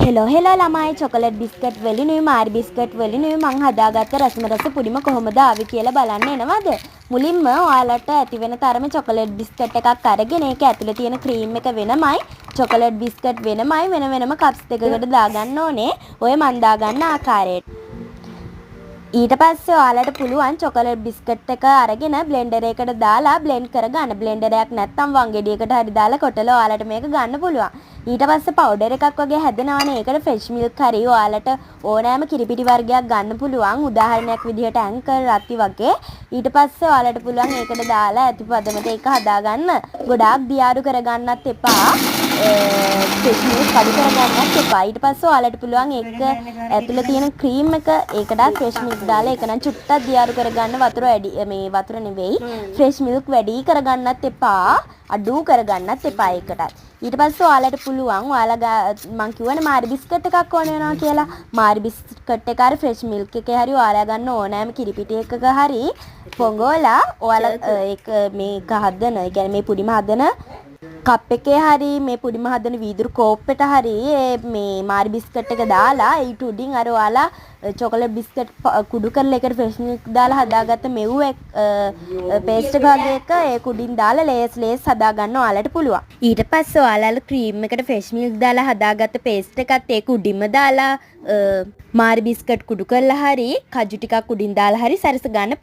Hello ළමයි chocolate biscuit වලිනුයි Marie biscuit වලිනුයි මං හදාගත්ත රසම රස පුඩිම කොහොමද ආවේ කියලා බලන්න එනවද? මුලින්ම ඔයාලට ඇති වෙන තරමේ චොකලට් බිස්කට් එකක් අරගෙන ඒක ඇතුලේ තියෙන ක්‍රීම් එක වෙනමයි චොකලට් බිස්කට් වෙනමයි වෙන වෙනම කප්ස් දෙකකට දාගන්න ඕනේ. ඔය මන් දාගන්න ආකාරයට. ඊට පස්සේ ඔයාලට පුළුවන් චොකලට් බිස්කට් එක අරගෙන බ්ලෙන්ඩර් එකකට දාලා බ්ලෙන්ඩ් කරගන්න. බ්ලෙන්ඩරයක් නැත්නම් වංගෙඩියකට හරි දාලා කොටලා ඔයාලට මේක ගන්න පුළුවන්. ඊට පස්සේ පවුඩර් එකක් වගේ හැදෙනවනේ. ඒකට ෆ්‍රෙෂ් මිල්ක් හරි ඔයාලට ඕනෑම කිරිපිටි වර්ගයක් ගන්න පුළුවන්. උදාහරණයක් විදිහට ඇන්කර් රති වගේ. ඊට පස්සේ ඔයාලට පුළුවන් ඒකට දාලා ඇති පදමට ඒක හදාගන්න. ගොඩාක් දියාරු කරගන්නත් එපා. ෆ්‍රෙෂ් මිල්ක් කඩු කරගන්නත් එපා. ඊට පස්සේ ඔයාලට පුළුවන් ඒක ඇතුලේ තියෙන ක්‍රීම් එක ඒකට ෆ්‍රෙෂ් මිල්ක් දාලා ඒක නම් චුට්ටක් දියාරු කරගන්න. වතුර වැඩි මේ වතුර නෙවෙයි. ෆ්‍රෙෂ් මිල්ක් වැඩි කරගන්නත් එපා. අඩු කරගන්නත් එපා ඒකටත්. ඊට පස්සේ ඔයාලට පුළුවන් ඔයාලා මං කියවනේ මාරි බිස්කට් එකක් ඕන වෙනවා කියලා. මාරි බිස්කට් එක හරි ෆ්‍රෙෂ් මිල්ක් එකේ හරි ඔයාලා ගන්න ඕනෑම කිරිපිටි එකක හරි පොඟවලා ඔයාලා ඒක මේක හදන, ඒ කියන්නේ මේ පුඩිම හදන කප් එකේ හරි මේ පුඩිම හදන වීදුරු කෝප්පෙට හරි මේ මාරි බිස්කට් එක දාලා ඊට උඩින් අර ඔයාලා චොකලට් බිස්කට් කුඩු කරලා ඒකට ෆ්‍රෙෂ් මිල්ක් දාලා හදාගත්ත මෙව් පේස්ට් එක වගේ එක ඒ කුඩින් දාලා ලේස් හදා ගන්න ඔයාලට පුළුවන්. ඊට පස්සේ ඔයාලා ක්‍රීම් එකට ෆ්‍රෙෂ් මිල්ක් දාලා හදාගත්ත පේස්ට් එකත් ඒක උඩින්ම දාලා මාරි බිස්කට් කුඩු කරලා හරි කජු ටිකක් උඩින් දාලා හරි සරස ගන්න